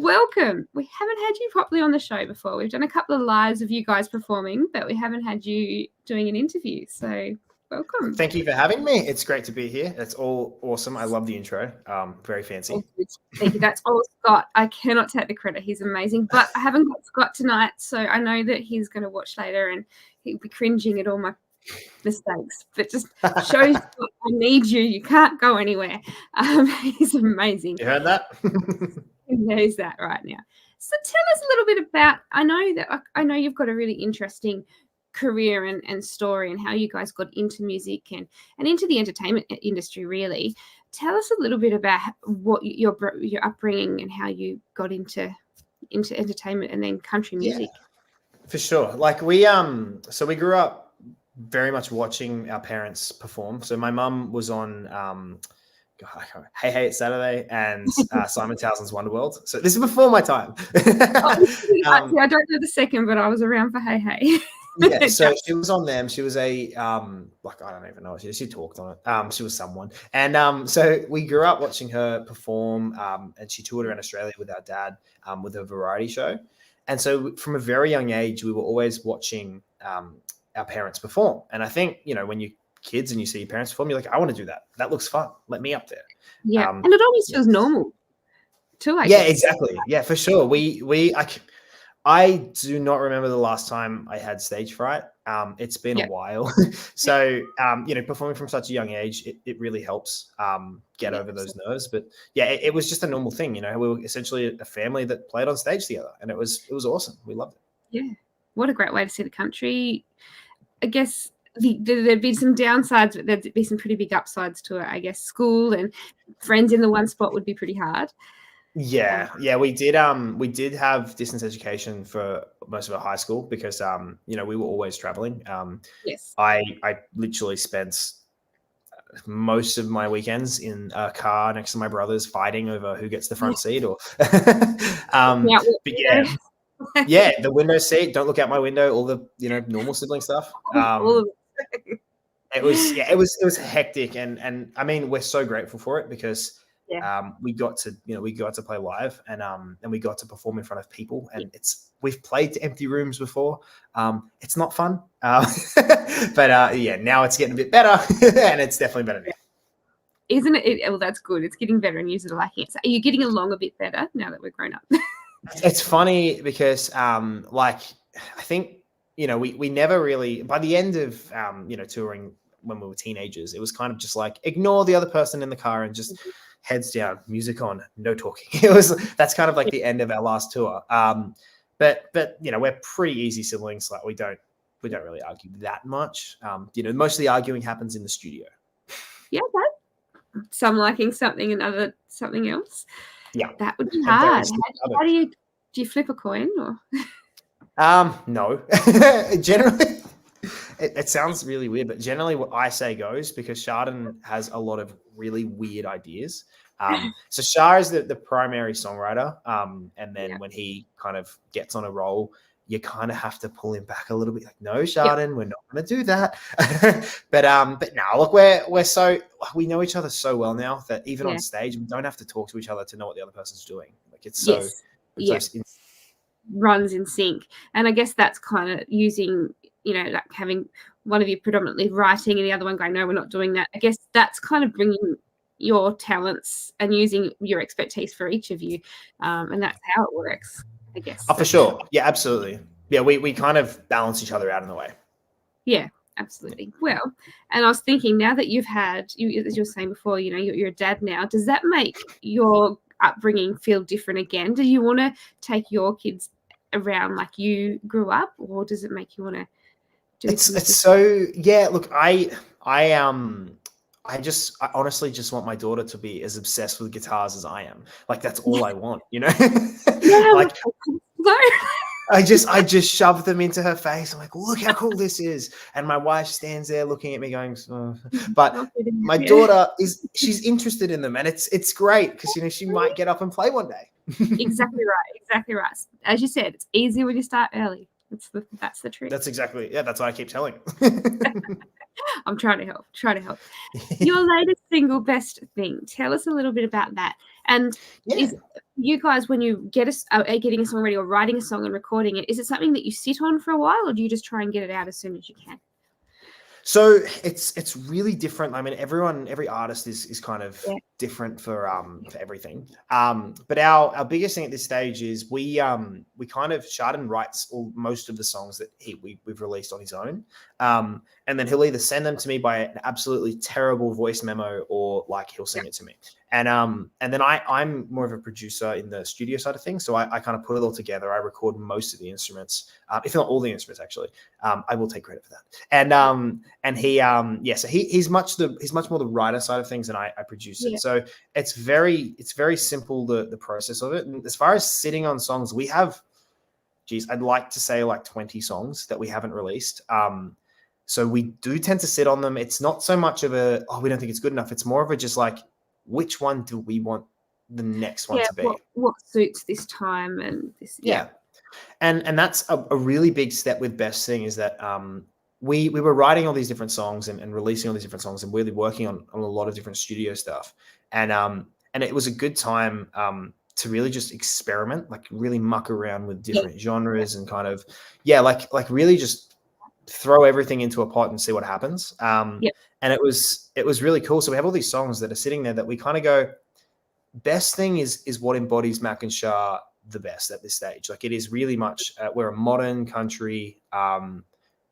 welcome. We haven't had you properly on the show before. We've done a couple of lives of you guys performing, but we haven't had you doing an interview. So welcome. Thank you for having me. It's great to be here. It's all awesome. I love the intro. Very fancy. Thank you. That's all Scott. I cannot take the credit. He's amazing. But I haven't got Scott tonight, so I know that he's going to watch later and he'll be cringing at all my mistakes. But just shows Scott, I need you. You can't go anywhere. He's amazing. You heard that? He knows that right now. So tell us a little bit about, I know you've got a really interesting career and story and how you guys got into music and into the entertainment industry, really. Tell us a little bit about what your upbringing and how you got into entertainment and then country music. Yeah, for sure. Like we grew up very much watching our parents perform. So my mum was on Hey Hey It's Saturday and Simon Townsend's Wonderworld. So this is before my time. I don't know the second, but I was around for Hey Hey. Yeah, so she was on them. She was a I don't even know. She talked on it. She was someone, and so we grew up watching her perform. And she toured around Australia with our dad with a variety show. And so from a very young age, we were always watching our parents perform. And I think when you're kids and you see your parents perform, you're like, I want to do that. That looks fun. Let me up there. Yeah, and it always feels normal too. I guess. Exactly. Yeah, for sure. I do not remember the last time I had stage fright. It's been a while. So, performing from such a young age, it really helps get over those nerves. But yeah, it was just a normal thing. We were essentially a family that played on stage together, and it was awesome. We loved it. Yeah. What a great way to see the country. I guess there'd be some downsides, but there'd be some pretty big upsides to it. I guess school and friends in the one spot would be pretty hard. Yeah, we did have distance education for most of our high school because we were always traveling. Yes. I literally spent most of my weekends in a car next to my brothers fighting over who gets the front seat or but yeah, the window seat, don't look out my window, all the normal sibling stuff. It was hectic and I mean we're so grateful for it because we got to play live and we got to perform in front of people and we've played to empty rooms before. It's not fun, but now it's getting a bit better and it's definitely better now. Isn't it? Well, that's good. It's getting better and you're liking it. So are you getting along a bit better now that we're grown up? It's funny because I think we never really, by the end of touring when we were teenagers, it was kind of just like ignore the other person in the car and just heads down, music on, no talking. That's kind of like the end of our last tour. But we're pretty easy siblings. Like we don't really argue that much. Most of the arguing happens in the studio. Yeah, some liking something and other something else. Yeah, that would be hard. How do you flip a coin or? No, generally. It sounds really weird, but generally what I say goes because Shar has a lot of really weird ideas. So Shar is the primary songwriter. And then when he kind of gets on a roll, you kind of have to pull him back a little bit. Like, no, Shar, we're not going to do that. but now look, we know each other so well now that even on stage, we don't have to talk to each other to know what the other person's doing. Like it's so, runs in sync. And I guess that's kind of using, like having one of you predominantly writing and the other one going, no, we're not doing that. I guess that's kind of bringing your talents and using your expertise for each of you. And that's how it works, I guess. Oh, for sure. Yeah, absolutely. Yeah, we kind of balance each other out in the way. Yeah, absolutely. Well, and I was thinking now that you've had, as you were saying before, you're a dad now, does that make your upbringing feel different again? Do you want to take your kids around like you grew up, or does it make you want to do it's so look, I honestly just want my daughter to be as obsessed with guitars as I am. Like that's all I want, like I just shove them into her face. I'm like, look how cool this is. And my wife stands there looking at me going, but my daughter she's interested in them and it's great because, she might get up and play one day. Exactly right. As you said, it's easier when you start early. That's the trick. That's exactly. Yeah. That's what I keep telling. I'm trying to help. Your latest single, Best Thing. Tell us a little bit about that. And Yeah. is you guys, when you are getting a song ready or writing a song and recording it, is it something that you sit on for a while, or do you just try and get it out as soon as you can? So it's really different. I mean, every artist is kind of different for everything. But our biggest thing at this stage is we kind of Chardon writes most of the songs that we've released on his own. And then he'll either send them to me by an absolutely terrible voice memo, or like he'll sing it to me. And then I'm more of a producer in the studio side of things. So I kind of put it all together. I record most of the instruments, if not all the instruments, actually. I will take credit for that. And he so he's much more the writer side of things, and I produce it. So it's very simple, the process of it. And as far as sitting on songs, we have, I'd like to say like 20 songs that we haven't released. So we do tend to sit on them. It's not so much of we don't think it's good enough. It's more of a just like, which one do we want the next one to be? What suits this time and this? Yeah. And that's a really big step with Best Thing, is that we were writing all these different songs and releasing all these different songs and really working on a lot of different studio stuff. And it was a good time to really just experiment, like really muck around with different genres and kind of, like really just throw everything into a pot and see what happens. And it was really cool. So we have all these songs that are sitting there that we kind of go, Best Thing is what embodies Mac and Shar the best at this stage. Like, it is really much we're a modern country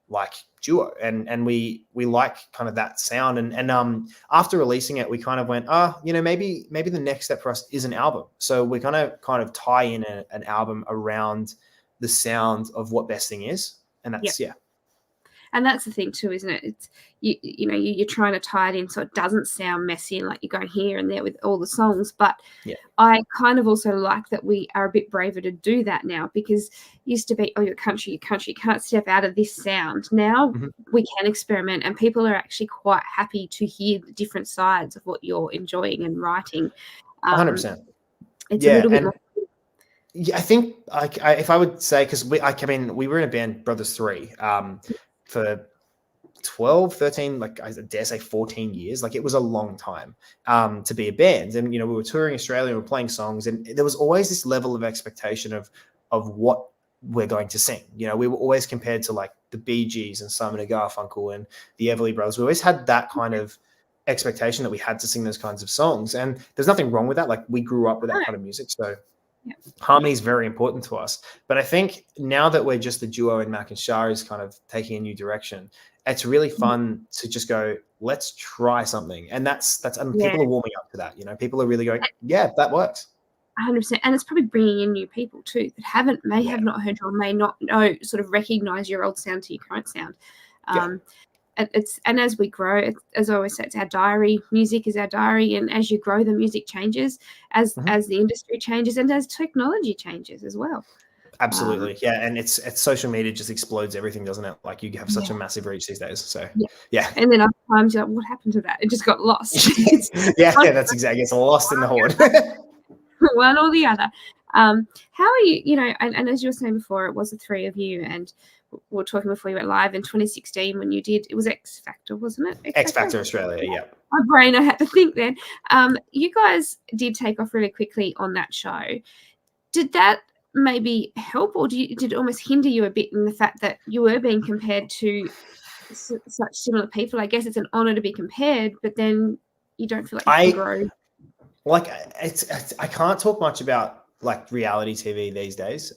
like duo, and we like kind of that sound. And after releasing it, we kind of went, maybe the next step for us is an album. So we're gonna kind of tie in an album around the sound of what Best Thing is, and that's And that's the thing too, isn't it? It's you're trying to tie it in so it doesn't sound messy and like you're going here and there with all the songs. But I kind of also like that we are a bit braver to do that now, because it used to be, your country, you can't step out of this sound. Now we can experiment, and people are actually quite happy to hear the different sides of what you're enjoying and writing. 100%. It's a little bit more. Yeah, I think if I would say, because we were in a band, Brothers 3, for 12, 13, like I dare say 14 years. Like, it was a long time to be a band. And, we were touring Australia, we were playing songs, and there was always this level of expectation of what we're going to sing. We were always compared to like the Bee Gees and Simon and Garfunkel and the Everly Brothers. We always had that kind of expectation that we had to sing those kinds of songs. And there's nothing wrong with that. Like, we grew up with that kind of music. So harmony is very important to us. But I think now that we're just a duo and Mac and Shar is kind of taking a new direction, it's really fun to just go, let's try something. And people are warming up to that. People are really going, that works. 100%. And it's probably bringing in new people too that have not heard you, or may not know, sort of recognize your old sound to your current sound. And as we grow, as I always say, it's our diary. Music is our diary, and as you grow, the music changes as the industry changes and as technology changes as well. Absolutely, and it's social media just explodes everything, doesn't it? Like, you have such a massive reach these days. So and then other times you're like, what happened to that? It just got lost. That's exactly. It's lost in the horde. One or the other. How are you? And as you were saying before, it was the three of you, and we were talking before you went live in 2016 when you did, it was X Factor, wasn't it? X Factor Australia, yeah. My brain, I had to think then. You guys did take off really quickly on that show. Did that maybe help, or did it almost hinder you a bit in the fact that you were being compared to such similar people? I guess it's an honor to be compared, but then you don't feel like you can grow. Like, I can't talk much about like reality TV these days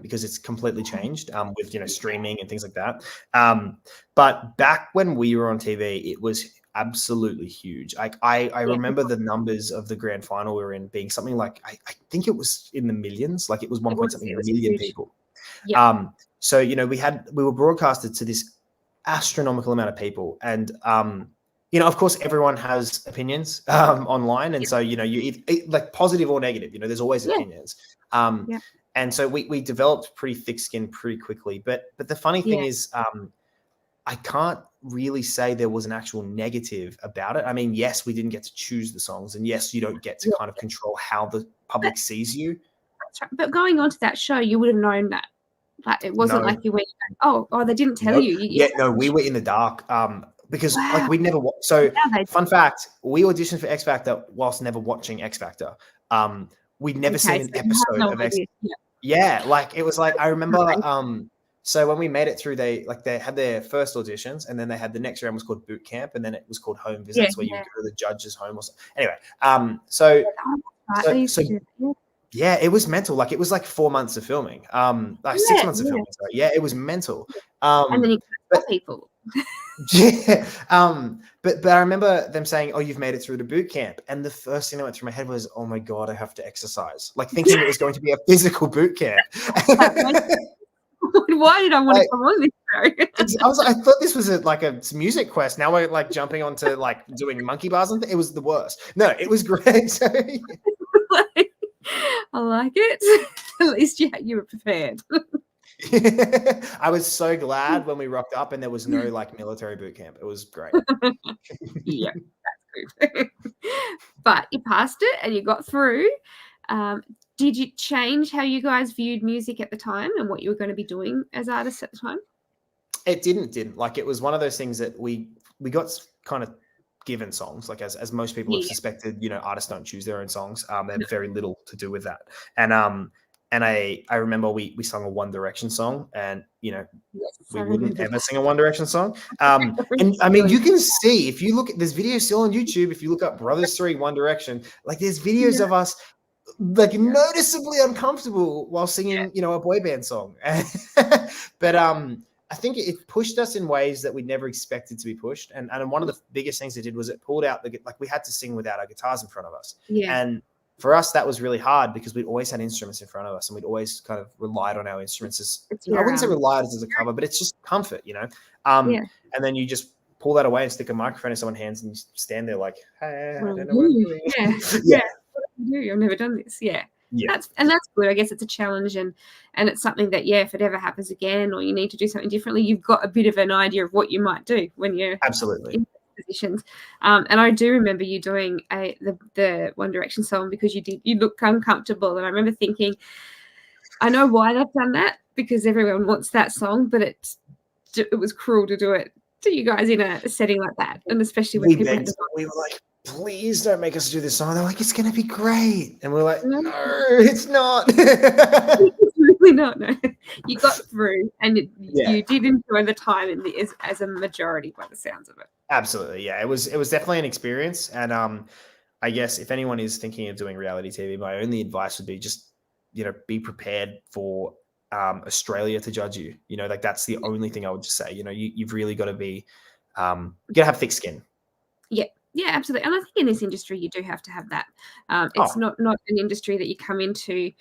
because it's completely changed with streaming and things like that. But back when we were on TV, it was absolutely huge. Like, I remember the numbers of the grand final we were in being something like I think it was in the millions. Like, it was 1 point something million people. So we were broadcasted to this astronomical amount of people, and of course, everyone has opinions online. And so, you like positive or negative, there's always opinions. And so we developed pretty thick skin pretty quickly. But the funny thing is, I can't really say there was an actual negative about it. I mean, yes, we didn't get to choose the songs. And yes, you don't get to kind of control how the public sees you. That's right. But going on to that show, you would have known that. Like, it wasn't like you went, they didn't tell you. We were in the dark. because like Wow. we'd never so Now they fun fact, we auditioned for X Factor whilst never watching X Factor. We'd never okay, seen so an you have episode no of X. idea. Yeah. Yeah, like it was like I remember Right. so when we made it through, they had their first auditions, and then they had the next round was called boot camp, and then it was called home Yeah, visits, where you yeah. would go to the judge's home or something. Anyway, so Oh, that's right. They used so to do that. yeah, it was mental. Like it was like 4 months of filming. Like 6 Yeah, months of yeah. filming. Sorry. Yeah, it was mental. And then you can But tell people. yeah, but I remember them saying, "Oh, you've made it through the boot camp," and the first thing that went through my head was, "Oh my god, I have to exercise." Like thinking it was going to be a physical boot camp. Like, why did I want to Like, come on this show? I thought this was like a music quest. Now we're like jumping onto like doing monkey bars, and it was the worst. No, it was great. So, Like, I like it. At least you were prepared. I was so glad when we rocked up and there was no like military boot camp. It was great. Yeah, that's good. But you passed it and you got through. Did you change how you guys viewed music at the time and what you were going to be doing as artists at the time? It didn't like it was one of those things that we got kind of given songs, like as most people have Yeah. suspected, you know, artists don't choose their own songs. They have very little to do with that. And I remember we sung a One Direction song, and you know, Yes, we I wouldn't remember ever that. sing a One Direction song. And I mean, you can see if you look at this video still on YouTube, if you look up Brothers 3 One Direction, like there's videos of us like noticeably uncomfortable while singing, you know, a boy band song. But I think it pushed us in ways that we never expected to be pushed. And one of the biggest things it did was it pulled out like we had to sing without our guitars in front of us. Yeah. And for us, that was really hard because we'd always had instruments in front of us, and we'd always kind of relied on our instruments as I wouldn't say relied as a cover, but it's just comfort, you know. And then you just pull that away and stick a microphone in someone's hands, and you stand there like, hey, I don't know what I'm doing. Yeah. What do you do? I've never done this. Yeah. Yeah. That's good. I guess it's a challenge, and it's something that, if it ever happens again or you need to do something differently, you've got a bit of an idea of what you might do when you're absolutely in those positions. And I do remember you doing the One Direction song because you look uncomfortable, and I remember thinking, I know why they've done that, because everyone wants that song, but it was cruel to do it to you guys in a setting like that, and especially when people had to. We were like, please don't make us do this song. They're like, it's going to be great. And we're like, no, it's not. It's really not. No, you got through, and you did enjoy the time as a majority by the sounds of it. Absolutely. Yeah, it was definitely an experience. And I guess if anyone is thinking of doing reality TV, my only advice would be just, you know, be prepared for Australia to judge you. You know, like that's the only thing I would just say. You know, you've really got to be, you got to have thick skin. Yeah, absolutely. And I think in this industry, you do have to have that. It's not an industry that you come into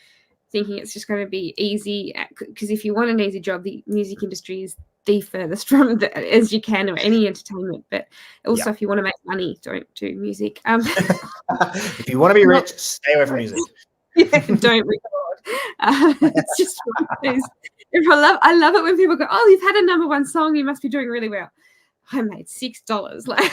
thinking it's just going to be easy. Because if you want an easy job, the music industry is the furthest from as you can, or any entertainment. But also, if you want to make money, don't do music. If you want to be rich, stay away from music. Don't record. It's just one of those. I love it when people go, "Oh, you've had a #1 song. You must be doing really well." I made $6. Like.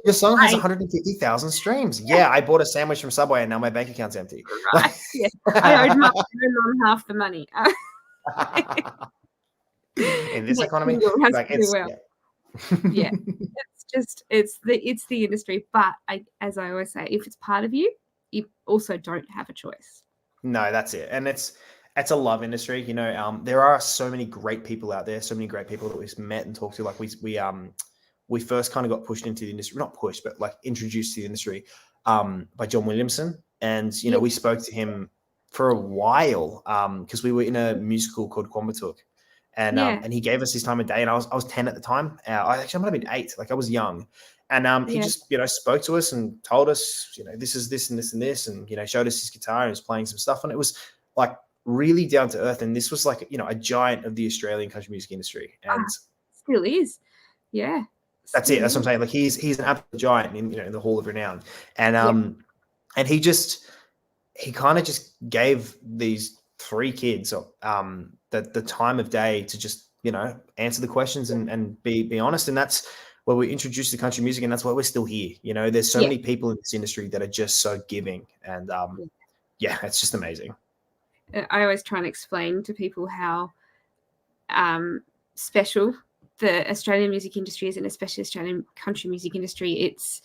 Your song has 150,000 streams. Yeah, I bought a sandwich from Subway and now my bank account's empty. Right. Yeah. I owed my mum half the money. In this economy, like it's it's the industry. But as I always say, if it's part of you, you also don't have a choice. No, that's it. And it's a love industry. You know, there are so many great people out there, so many great people that we've met and talked to. Like we first kind of got pushed into the industry, not pushed, but like introduced to the industry by John Williamson. And, you know, we spoke to him for a while because we were in a musical called Quambatook. And he gave us his time of day. And I was 10 at the time. I might have been 8. Like I was young. And he just, you know, spoke to us and told us, you know, this is this and this and this. And, you know, showed us his guitar and was playing some stuff. And it was like really down to earth. And this was like, you know, a giant of the Australian country music industry. And still is. Yeah. That's it. That's what I'm saying. Like he's an absolute giant in the Hall of Renown, and and he kind of just gave these 3 kids the time of day to just, you know, answer the questions and be honest. And that's where we introduced the country music, and that's why we're still here. You know, there's so many people in this industry that are just so giving, and it's just amazing. I always try and explain to people how special the Australian music industry is, and especially Australian country music industry, it's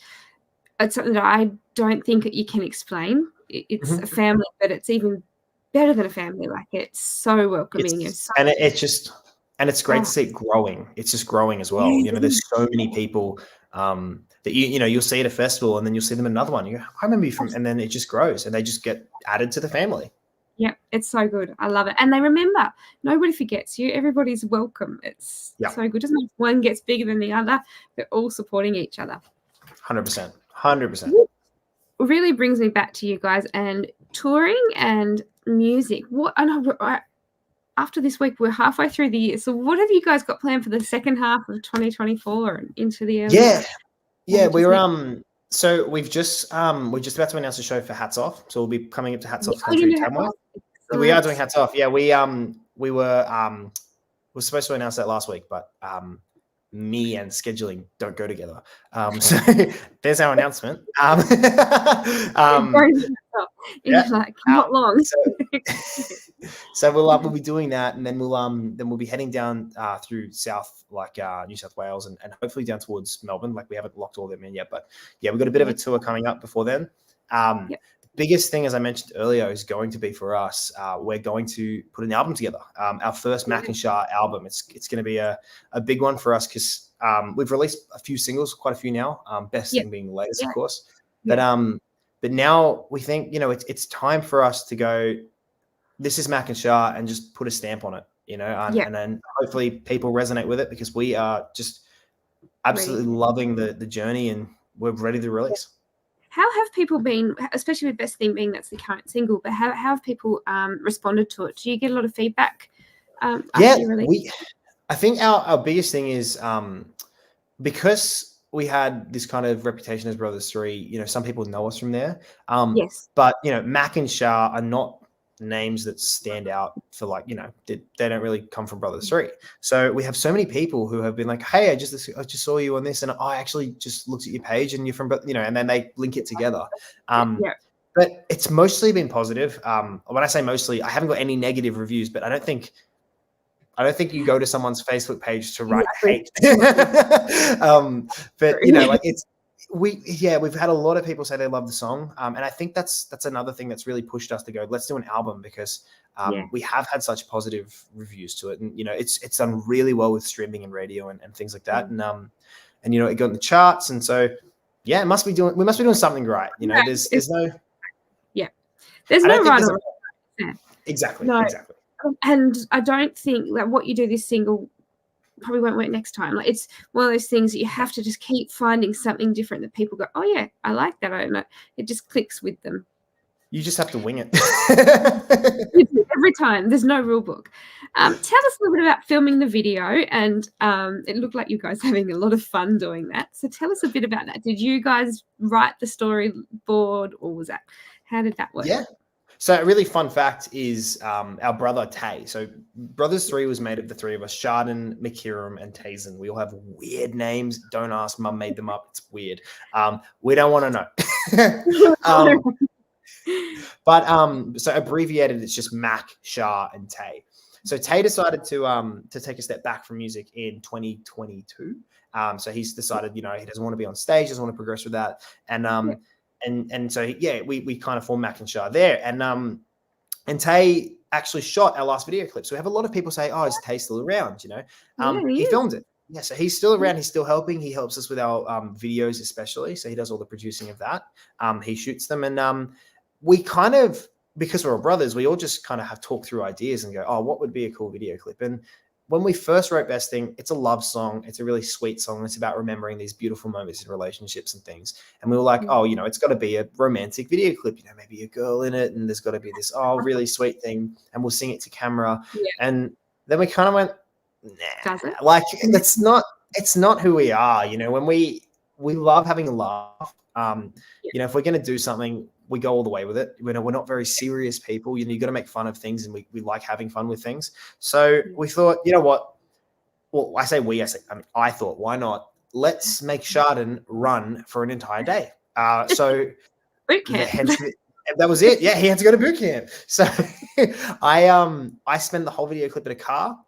something that I don't think you can explain. It's a family, but it's even better than a family. Like, it's so welcoming. It's great to see it growing. It's just growing as well. You know, there's so many people that you'll see at a festival, and then you'll see them at another one. You go, I remember you from, and then it just grows, and they just get added to the family. Yeah, it's so good. I love it. And they remember, nobody forgets you. Everybody's welcome. It's so good. Doesn't matter if one gets bigger than the other. They're all supporting each other. 100%. 100%. It really brings me back to you guys and touring and music. After this week, we're halfway through the year. So what have you guys got planned for the second half of 2024 and into the early? Yeah, so we're just about to announce a show for Hats Off. So we'll be coming up to Hats Off Country Tamworth. We are doing Hats Off. Yeah, we were supposed to announce that last week, but me and scheduling don't go together. So there's our announcement. Not long. So we'll be doing that, and then we'll be heading down through south, like New South Wales, and hopefully down towards Melbourne. Like, we haven't locked all them in yet, but yeah, we've got a bit of a tour coming up before then. Biggest thing, as I mentioned earlier, is going to be for us. We're going to put an album together. Our first Mac and Shar album. It's going to be a big one for us because we've released a few singles, quite a few now. Best thing being the latest, of course. But now we think, it's time for us to go, this is Mac and Shar, and just put a stamp on it, and then hopefully people resonate with it, because we are just absolutely loving the journey, and we're ready to release. How have people been, especially with Best Thing being that's the current single, but how have people responded to it? Do you get a lot of feedback? I think our biggest thing is because we had this kind of reputation as Brothers 3, some people know us from there. But, Mac and Shar are not names that stand out for, like, they don't really come from Brothers 3. So we have so many people who have been like, hey, I just saw you on this, and I actually just looked at your page, and you're from, and then they link it together. But it's mostly been positive. When I say mostly, I haven't got any negative reviews, but I don't think you go to someone's Facebook page to write hate. But we've had a lot of people say they love the song, and I think that's another thing that's really pushed us to go, let's do an album, because we have had such positive reviews to it, and it's done really well with streaming and radio and things like that, and it got in the charts, and so we must be doing something right. There's no right or wrong. Exactly. And I don't think that what you do this single probably won't work next time. Like, it's one of those things that you have to just keep finding something different that people go, oh yeah, I like that. I don't know. It just clicks with them. You just have to wing it. Every time. There's no rule book. Tell us a little bit about filming the video, and it looked like you guys having a lot of fun doing that. So tell us a bit about that. Did you guys write the storyboard, or how did that work? Yeah. So a really fun fact is our brother Tay. So Brothers 3 was made of the three of us, Chardon, McKiram, and Tazen. We all have weird names. Don't ask, Mum made them up. It's weird. We don't want to know. So abbreviated, it's just Mac, Shar, and Tay. So Tay decided to take a step back from music in 2022. So he's decided, he doesn't want to be on stage, doesn't want to progress with that. And so we kind of formed Mac and Shar there, and Tay actually shot our last video clip. So we have a lot of people say, "Oh, is Tay still around?" He filmed it. Yeah, so he's still around. He's still helping. He helps us with our videos, especially. So he does all the producing of that. He shoots them, and we kind of, because we're all brothers, we all just kind of have talked through ideas and go, "Oh, what would be a cool video clip?" And when we first wrote Best Thing, it's a love song. It's a really sweet song. It's about remembering these beautiful moments in relationships and things. And we were like, it's got to be a romantic video clip, maybe a girl in it. And there's got to be this, really sweet thing. And we'll sing it to camera. Yeah. And then we kind of went, nah, it's not who we are. When we love having a laugh. If we're going to do something, we go all the way with it. We're not very serious people. You got to make fun of things, and we like having fun with things. So we thought, you know what? Well, I thought, why not? Let's make Chardon run for an entire day. So boot camp. That was it. Yeah, he had to go to boot camp. So I spent the whole video clip in a car.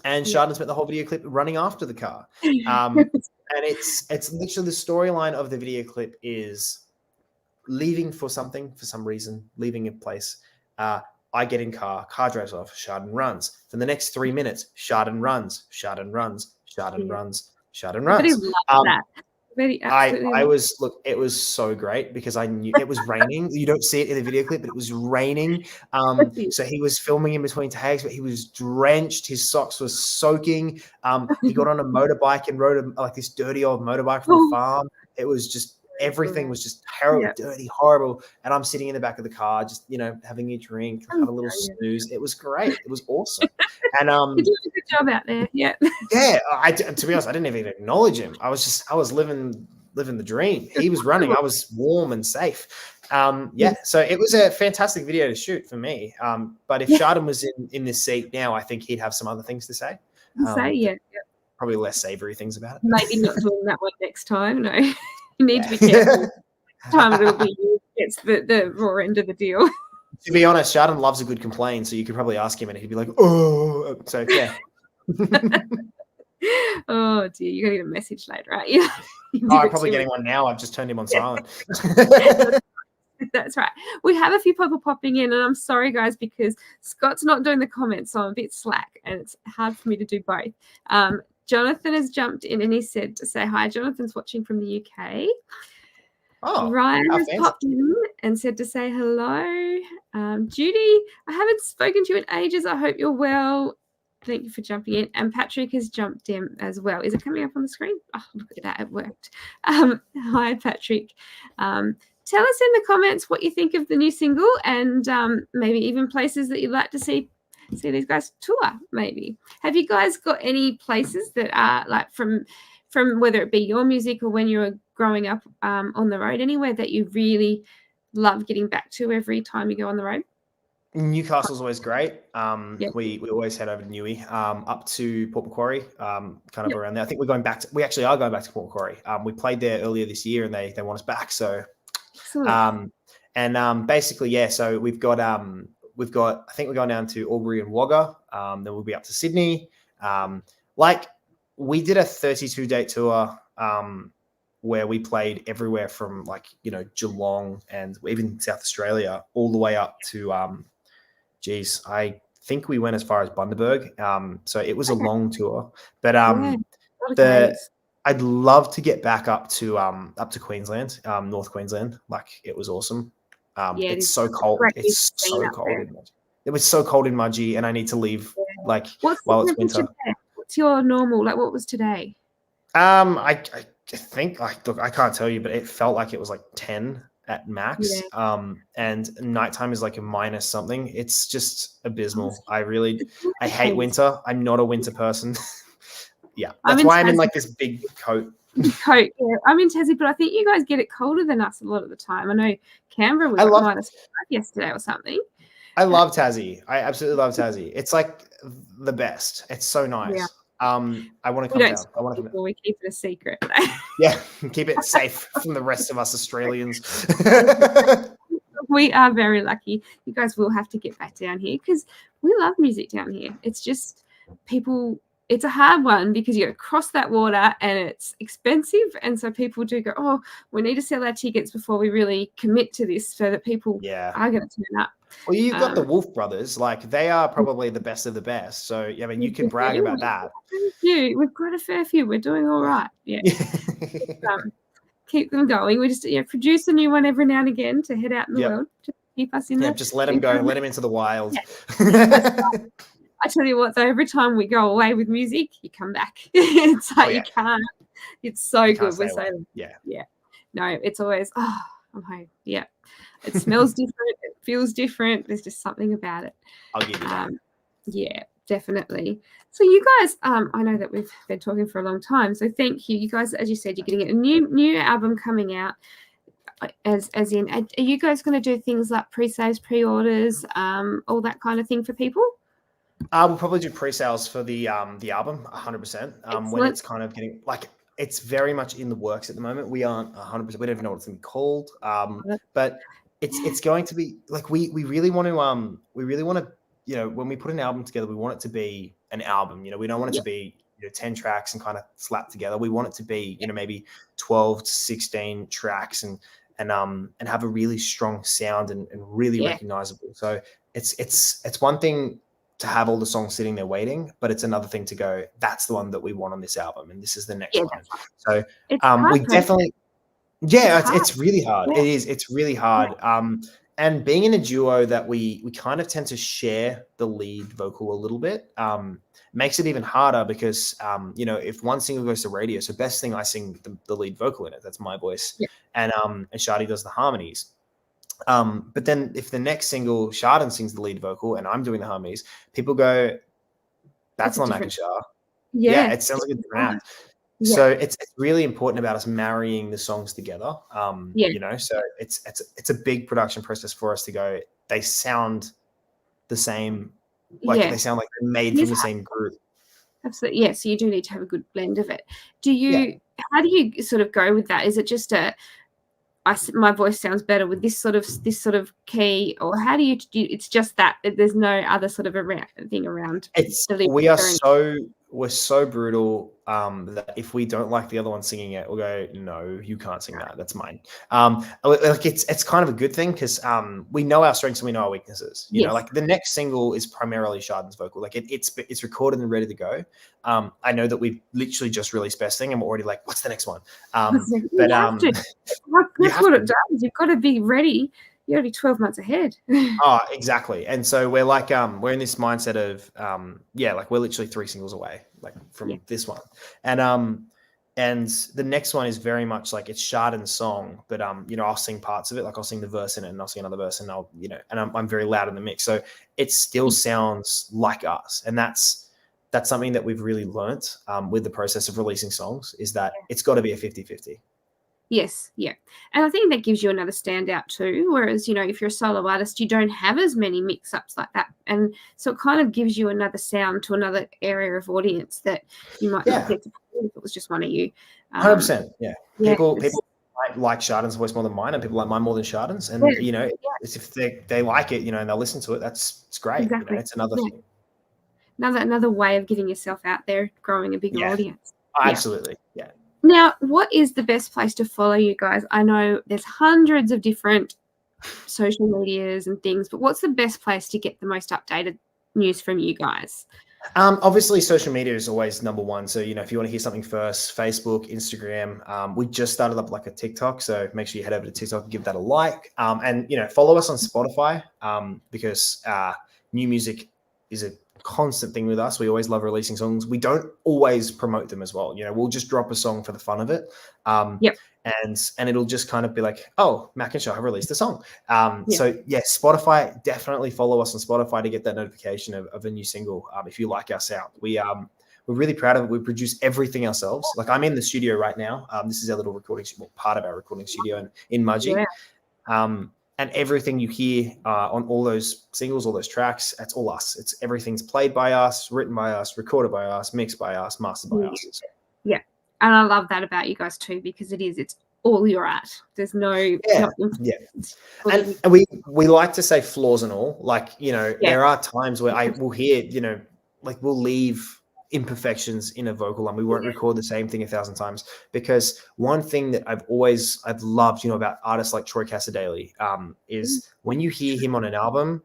and Yeah. Chardon spent the whole video clip running after the car. And it's literally the storyline of the video clip is leaving for something, for some reason, leaving a place. I get in car drives off, Chardon runs. For the next 3 minutes, Chardon runs, Chardon runs, Chardon Yeah. runs, Chardon Everybody runs. loves that. Everybody absolutely I was, look, it was so great because I knew it was raining. You don't see it in the video clip, but it was raining. loves So he was filming in between takes, but he was drenched. His socks were soaking. He got on a motorbike and rode like this dirty old motorbike from a farm. It was just, everything was just terrible, dirty, horrible. And I'm sitting in the back of the car, just, having a drink, have a little snooze. It was great. It was awesome. And You're doing a good job out there. Yeah. yeah, to be honest, I didn't even acknowledge him. I was living the dream. He was running. I was warm and safe. So it was a fantastic video to shoot for me. But if Chardon was in this seat now, I think he'd have some other things to say. Probably less savory things about it. Maybe not doing that one next time. No, you need to be careful. Time it'll be you gets the raw end of the deal. To be honest, Chardon loves a good complaint, so you could probably ask him and he'd be like, "Oh," so yeah. Oh dear, you're gonna get a message later, right? Yeah. I'm probably getting one now. I've just turned him on silent. That's right. We have a few people popping in, and I'm sorry, guys, because Scott's not doing the comments, so I'm a bit slack, and it's hard for me to do both. Jonathan has jumped in, and he said to say hi. Jonathan's watching from the UK. Oh, Ryan has popped in and said to say hello. Judy, I haven't spoken to you in ages. I hope you're well. Thank you for jumping in. And Patrick has jumped in as well. Is it coming up on the screen? Oh, look at that. It worked. Hi, Patrick. Tell us in the comments what you think of the new single, and maybe even places that you'd like to see these guys tour. Maybe have you guys got any places that are like from whether it be your music or when you were growing up on the road, anywhere that you really love getting back to every time you go on the road? Newcastle's always great. We always head over to Newey, up to Port Macquarie, kind of around there. I think we actually are going back to Port Macquarie. We played there earlier this year and they want us back. So, basically, so we've got, I think we're going down to Albury and Wagga. Then we'll be up to Sydney. We did a 32-date tour, where we played everywhere from Geelong and even South Australia all the way up to, I think we went as far as Bundaberg. So it was a long tour, but I'd love to get back up to Queensland, North Queensland. It was awesome. It's so cold. It's so cold. It was so cold in Mudgee, and I need to leave while it's winter. What's your normal? What was today? I think look, I can't tell you, but it felt like it was 10 at max. And nighttime is a minus something. It's just abysmal. I hate winter. I'm not a winter person. That's why I'm in this big coat. Yeah. I'm in Tassie, but I think you guys get it colder than us a lot of the time. I know Canberra was -5 yesterday or something. I love Tassie. I absolutely love Tassie. It's the best. It's so nice. Yeah. I want to come down. We keep it a secret. Yeah, keep it safe from the rest of us Australians. We are very lucky. You guys will have to get back down here because we love music down here. It's just it's a hard one because you got to cross that water and it's expensive. And so people do go, oh, we need to sell our tickets before we really commit to this so that people are going to turn up. Well, you've got the Wolf Brothers. They are probably the best of the best. So, I mean, you can brag about that. Thank you. We've got a fair few. We're doing all right. Yeah. Keep them going. We just produce a new one every now and again to head out in the world. Just keep us in there. Just let them go. Let them into the wild. Yeah. I tell you what, though, every time we go away with music, you come back. It's you can't. It's so good. We're so yeah. No, it's always I'm home. Yeah, it smells different. It feels different. There's just something about it. I'll give you that. Yeah, definitely. So you guys, I know that we've been talking for a long time. So thank you. You guys, as you said, you're getting a new album coming out. As in, are you guys going to do things like pre-saves, pre-orders, all that kind of thing for people? We'll probably do pre-sales for the album 100%. When it's kind of getting it's very much in the works at the moment. We aren't 100%. We don't even know what it's going to be called. But it's going to be we really want to when we put an album together, we want it to be an album. We don't want it Yeah. to be 10 tracks and kind of slapped together. We want it to be maybe 12 to 16 tracks and have a really strong sound and really recognizable. So it's one thing to have all the songs sitting there waiting, but it's another thing to go, that's the one that we want on this album, and this is the next one. Right. So it's hard we definitely, it's really hard. Yeah. It's really hard. And being in a duo that we kind of tend to share the lead vocal a little bit, makes it even harder because, if one single goes to radio, so best thing I sing the lead vocal in it, that's my voice. Yeah. And Shardy does the harmonies. But then if the next single, Sharden sings the lead vocal and I'm doing the harmonies, people go, that's not Mac and Shar. Yeah, it sounds like a different act. Yeah. So it's really important about us marrying the songs together. So it's a big production process for us to go, they sound the same, they sound like they're made from the same group. Absolutely. Yeah. So you do need to have a good blend of it. How do you sort of go with that? Is it just my voice sounds better with this sort of key, or how do you it's just that there's no other sort of thing around? We're so brutal that if we don't like the other one singing it, we'll go, no, you can't sing that. That's mine. It's kind of a good thing because we know our strengths and we know our weaknesses. You know, like the next single is primarily Sharden's vocal. Like it's recorded and ready to go. I know that we've literally just released Best Thing and we're already like, what's the next one? That's what it does. You've got to be ready. You're already 12 months ahead. Exactly. And so we're like, we're in this mindset of, like we're literally 3 singles away, like from this one. And the next one is very much like it's Sharden's song, but, I'll sing parts of it. Like I'll sing the verse in it and I'll sing another verse and I'm very loud in the mix. So it still sounds like us. And that's something that we've really learnt with the process of releasing songs is that it's got to be a 50-50. Yes, yeah. And I think that gives you another standout too, whereas, if you're a solo artist, you don't have as many mix-ups like that. And so it kind of gives you another sound to another area of audience that you might not get to play if it was just one of you. 100%, yeah. People like Sharden's voice more than mine, and people like mine more than Sharden's. And, it's if they like it, and they'll listen to it, it's great. Exactly. It's another thing. Another way of getting yourself out there, growing a bigger audience. Absolutely, yeah. Now, what is the best place to follow you guys? I know there's hundreds of different social medias and things, but what's the best place to get the most updated news from you guys? Obviously, social media is always number one. So, if you want to hear something first, Facebook, Instagram. We just started up like a TikTok, so make sure you head over to TikTok and give that a like. And, follow us on Spotify because new music is a constant thing with us. We always love releasing songs. We don't always promote them as well. We'll just drop a song for the fun of it. And it'll just kind of be like, oh, Mac and Shar have released a song. So Spotify, definitely follow us on Spotify to get that notification of a new single. If you like our sound, we're really proud of it. We produce everything ourselves. Like I'm in the studio right now. This is our little recording, part of our recording studio in Mudgee. And everything you hear on all those singles, all those tracks, that's all us. It's everything's played by us, written by us, recorded by us, mixed by us, mastered by us. So. Yeah. And I love that about you guys too, because it's all your art. There's no And we like to say flaws and all. Like, there are times where I will hear, like we'll leave imperfections in a vocal and we won't record the same thing 1,000 times, because one thing that I've loved, about artists like Troy Casadale is when you hear him on an album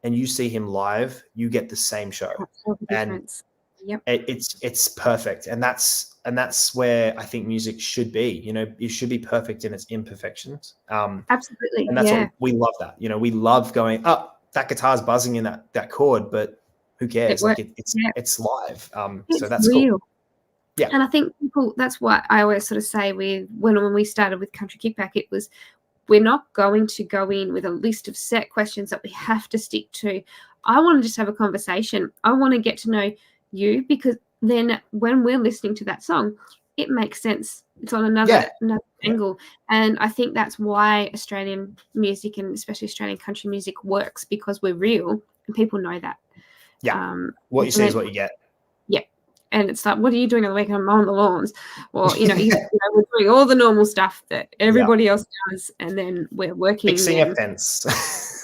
and you see him live, you get the same show. And it's perfect. And that's where I think music should be. It should be perfect in its imperfections. Absolutely. And that's what we love that. We love going, that guitar's buzzing in that chord, but who cares? It's live. So that's real. Cool. Yeah. And I think that's what I always sort of say when we started with Country Kickback, it was, we're not going to go in with a list of set questions that we have to stick to. I want to just have a conversation. I want to get to know you, because then when we're listening to that song, it makes sense. It's on another angle. And I think that's why Australian music, and especially Australian country music, works, because we're real and people know that. Yeah. What you see is what you get. Yeah. And it's like, what are you doing on the weekend? I'm mowing the lawns. Or, we're doing all the normal stuff that everybody else does. And then we're working. Fixing a fence.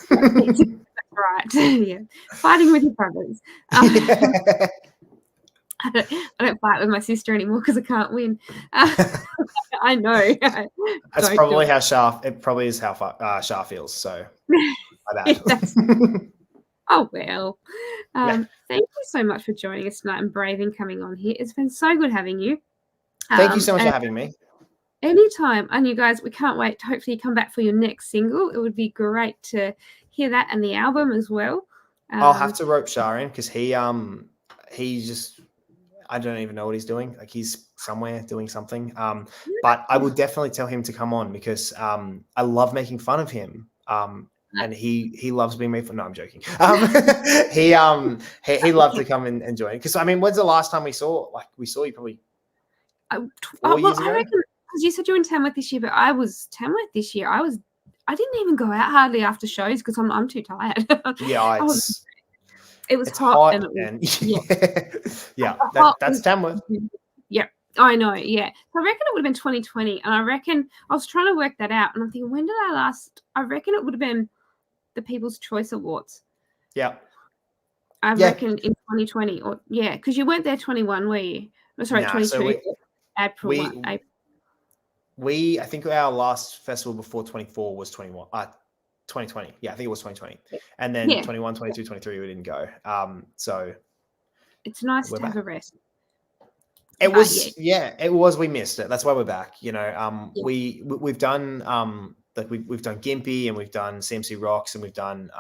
Right. Yeah. Fighting with your brothers. I don't fight with my sister anymore because I can't win. I know. That's probably how Shar. It probably is how Shar feels. So my bad. Oh well. Yeah. Thank you so much for joining us tonight and braving coming on here. It's been so good having you. Thank you so much for having me. Anytime. And you guys, we can't wait to hopefully come back for your next single. It would be great to hear that and the album as well. I'll have to rope Shar in because he just, I don't even know what he's doing. Like he's somewhere doing something. But I would definitely tell him to come on because I love making fun of him. And he loves being made fun. No, I'm joking. He loved to come and join. Because I mean, when's the last time we saw you probably 4 years ago? I reckon because you said you were in Tamworth this year, but I was Tamworth this year. I didn't even go out hardly after shows because I'm too tired. Yeah, it was hot and yeah, that's Tamworth. Yeah, I know. Yeah, so I reckon it would have been 2020, and I reckon I was trying to work that out, and I'm thinking, when did I last? I reckon it would have been the People's Choice Awards. Yeah, I reckon in 2020, or because you weren't there 21, were you? Oh, sorry, 22. April. I think our last festival before 24 was 2020. Yeah, I think it was 2020. And then 21, 22, 23, we didn't go. So it's nice to have a rest. It was, it was. We missed it. That's why we're back. You know, we've done we've done Gympie and we've done CMC Rocks and we've done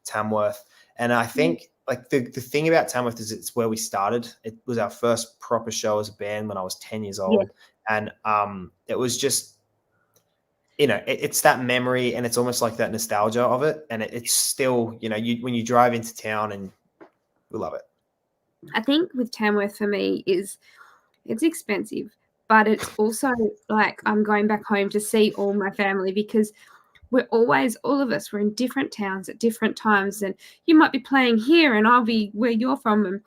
Tamworth. And I think like the thing about Tamworth is it's where we started. It was our first proper show as a band when I was 10 years old. And it was just, you know, it's that memory and it's almost like that nostalgia of it. And it's still, you know, when you drive into town and we love it. I think with Tamworth for me is it's expensive, but it's also like I'm going back home to see all my family because we're always, all of us, we're in different towns at different times. And you might be playing here and I'll be where you're from. And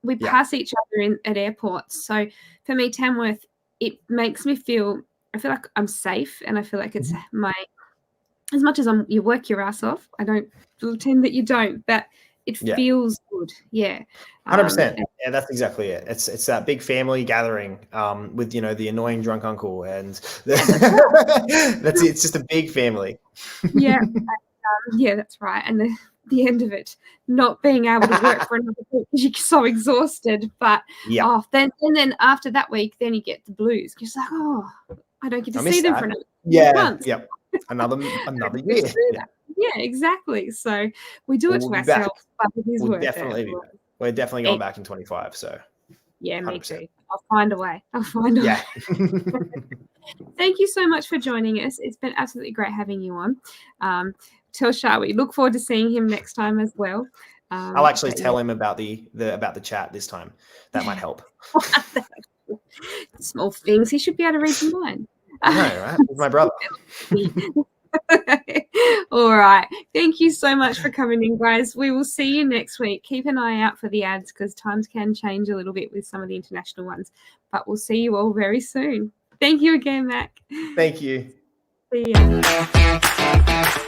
we pass each other at airports. So for me, Tamworth, it makes me feel, I feel like I'm safe and I feel like it's as much as you work your ass off, I don't pretend that you don't, but it feels good. Yeah. 100%. Yeah, that's exactly it. It's that big family gathering with, you know, the annoying drunk uncle and that's it. It's just a big family. Yeah. That's right. And the end of it, not being able to work for another week because you're so exhausted. But then after that week, then you get the blues. You're just like, oh, I don't get to see them for another month. Yeah. Another year. Yeah, exactly. So we do it to ourselves, but it is worth it. We're definitely going back in 25. So yeah, 100%. Me too. I'll find a way. Yeah. Thank you so much for joining us. It's been absolutely great having you on. Tell Shar we look forward to seeing him next time as well. I'll actually tell him about the chat this time. That might help. Small things. He should be able to read your mind. I know, right? He's my brother. All right. Thank you so much for coming in, guys. We will see you next week. Keep an eye out for the ads because times can change a little bit with some of the international ones. But we'll see you all very soon. Thank you again, Mac. Thank you. See ya.